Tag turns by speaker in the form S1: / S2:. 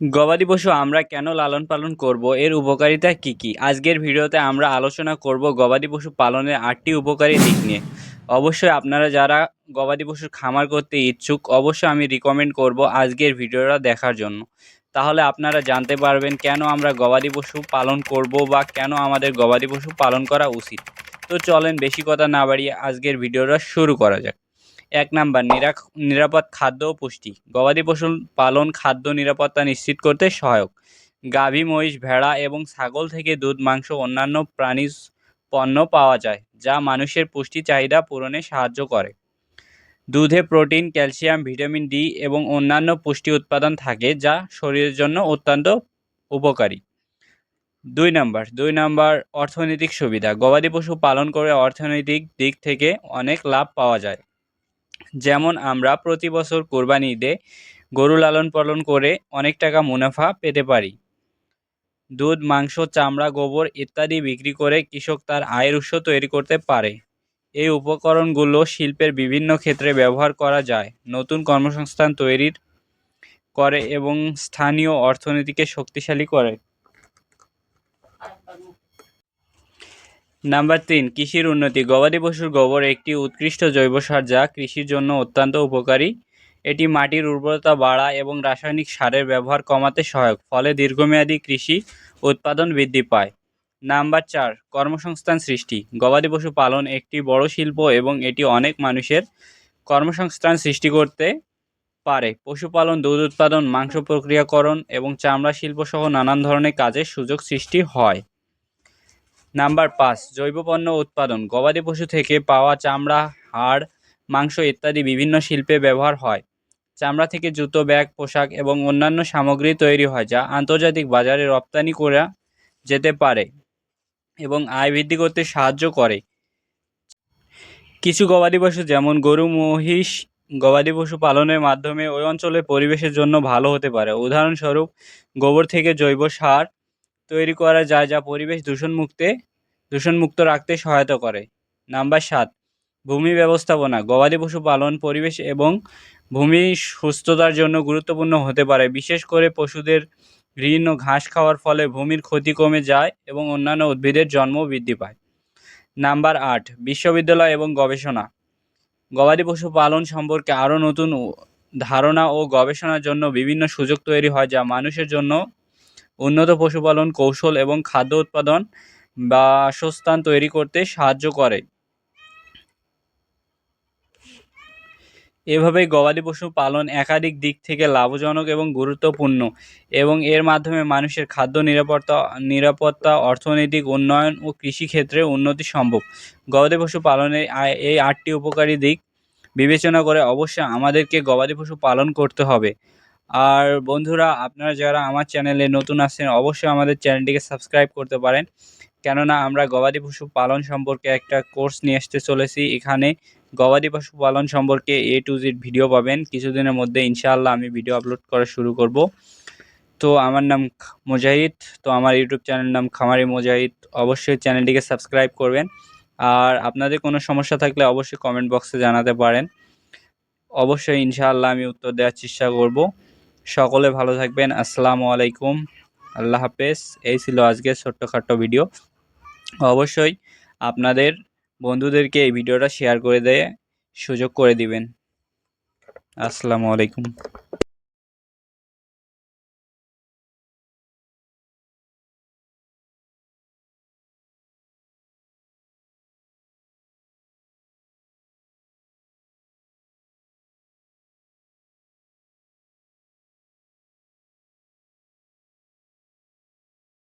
S1: গবাদি পশু আমরা কেন লালন পালন করব, এর উপকারিতা কি কি? আজকের ভিডিওতে আমরা আলোচনা করব গবাদি পশু পালনের 8টি উপকারী দিক নিয়ে। অবশ্যই আপনারা যারা গবাদি পশুর খামার করতে ইচ্ছুক, অবশ্যই আমি রিকমেন্ড করব আজকের ভিডিওটা দেখার জন্য। তাহলে আপনারা জানতে পারবেন কেন আমরা গবাদি পশু পালন করব বা কেন আমাদের গবাদি পশু পালন করা উচিত। তো চলেন বেশি কথা না বাড়িয়ে আজকের ভিডিওটা শুরু করা যাক। ১ নাম্বার নিরাপদ খাদ্য ও পুষ্টি। গবাদি পশুর পালন খাদ্য নিরাপত্তা নিশ্চিত করতে সহায়ক। গাভী, মহিষ, ভেড়া এবং ছাগল থেকে দুধ, মাংস, অন্যান্য প্রাণীজ পণ্য পাওয়া যায়, যা মানুষের পুষ্টি চাহিদা পূরণে সাহায্য করে। দুধে প্রোটিন, ক্যালসিয়াম, ভিটামিন ডি এবং অন্যান্য পুষ্টি উপাদান থাকে, যা শরীরের জন্য অত্যন্ত উপকারী। ২ নাম্বার অর্থনৈতিক সুবিধা। গবাদি পশু পালন করে অর্থনৈতিক দিক থেকে অনেক লাভ পাওয়া যায়। যেমন আমরা প্রতি বছর কোরবানি ঈদে গরু লালন পালন করে অনেক টাকা মুনাফা পেতে পারি। দুধ, মাংস, চামড়া, গোবর ইত্যাদি বিক্রি করে কৃষক তার আয়ের উৎস তৈরি করতে পারে। এই উপকরণগুলো শিল্পের বিভিন্ন ক্ষেত্রে ব্যবহার করা যায়, নতুন কর্মসংস্থান তৈরি করে এবং স্থানীয় অর্থনীতিকে শক্তিশালী করে। নাম্বার ৩, কৃষির উন্নতি। গবাদি পশুর গোবর একটি উৎকৃষ্ট জৈব সার যা কৃষির জন্য অত্যন্ত উপকারী। এটি মাটির উর্বরতা বাড়ায় এবং রাসায়নিক সারের ব্যবহার কমাতে সহায়ক, ফলে দীর্ঘমেয়াদী কৃষি উৎপাদন বৃদ্ধি পায়। নাম্বার ৪, কর্মসংস্থান সৃষ্টি। গবাদি পশু পালন একটি বড় শিল্প এবং এটি অনেক মানুষের কর্মসংস্থান সৃষ্টি করতে পারে। পশুপালন, দুধ উৎপাদন, মাংস প্রক্রিয়াকরণ এবং চামড়া শিল্প সহ নানান ধরনের কাজের সুযোগ সৃষ্টি হয়। নাম্বার ৫, জৈব পণ্য উৎপাদন। গবাদি পশু থেকে পাওয়া চামড়া, হাড়, মাংস ইত্যাদি বিভিন্ন শিল্পে ব্যবহার হয়। চামড়া থেকে জুতো, ব্যাগ, পোশাক এবং অন্যান্য সামগ্রী তৈরি হয়, যা আন্তর্জাতিক বাজারে রপ্তানি করা যেতে পারে এবং আয় বৃদ্ধি করতে সাহায্য করে। কিছু গবাদি পশু যেমন গরু, মহিষ গবাদি পশু পালনের মাধ্যমে ওই অঞ্চলের পরিবেশের জন্য ভালো হতে পারে। উদাহরণস্বরূপ, গোবর থেকে জৈব সার তৈরি করা যায়, যা পরিবেশ দূষণমুক্ত রাখতে সহায়তা করে। নাম্বার ৭, ভূমি ব্যবস্থাপনা। গবাদি পশু পালন পরিবেশ এবং ভূমি সুস্থতার জন্য গুরুত্বপূর্ণ হতে পারে, বিশেষ করে পশুদের ঘৃণ ঘাস খাওয়ার ফলে ভূমির ক্ষতি কমে যায় এবং অন্যান্য উদ্ভিদের জন্ম বৃদ্ধি পায়। নাম্বার ৮, বিশ্ববিদ্যালয় এবং গবেষণা। গবাদি পশু পালন সম্পর্কে আরও নতুন ধারণা ও গবেষণার জন্য বিভিন্ন সুযোগ তৈরি হয়, যা মানুষের জন্য উন্নত পশুপালন কৌশল এবং খাদ্য উৎপাদন বাসস্থান তৈরি করতে সাহায্য করে। এভাবেই গবাদি পশু পালন একাধিক দিক থেকে লাভজনক এবং গুরুত্বপূর্ণ এবং এর মাধ্যমে মানুষের খাদ্য নিরাপত্তা, অর্থনৈতিক উন্নয়ন ও কৃষিক্ষেত্রে উন্নতি সম্ভব। গবাদি পশু পালনের এই 8টি উপকারী দিক বিবেচনা করে অবশ্যই আমাদেরকে গবাদি পশু পালন করতে হবে। আর বন্ধুরা, আপনারা যারা আমার চ্যানেলে নতুন আছেন অবশ্যই আমাদের চ্যানেলটিকে সাবস্ক্রাইব করতে পারেন, কেননা আমরা গবাদি পশু পালন সম্পর্কে একটা কোর্স নিয়ে আসতে চলেছি। এখানে গবাদি পশু পালন সম্পর্কে A to Z ভিডিও পাবেন। কিছুদিনের মধ্যে ইনশাআল্লাহ আমি ভিডিও আপলোড করা শুরু করব। তো আমার নাম মুজাহিদ, তো আমার ইউটিউব চ্যানেলের নাম খামারি মুজাহিদ। অবশ্যই চ্যানেলটিকে সাবস্ক্রাইব করবেন। আর আপনাদের কোনো সমস্যা থাকলে অবশ্যই কমেন্ট বক্সে জানাতে পারেন। অবশ্যই ইনশাআল্লাহ আমি উত্তর দেওয়ার চেষ্টা করব। সকলে ভালো থাকবেন। আসসালামু আলাইকুম, আল্লাহ হাফেজ। এই ছিল আজকের ছোট্টখাট্টো ভিডিও। অবশ্যই আপনাদের বন্ধুদেরকে এই ভিডিওটা শেয়ার করে দিয়ে সুযোগ করে দিবেন। আসসালামু আলাইকুম।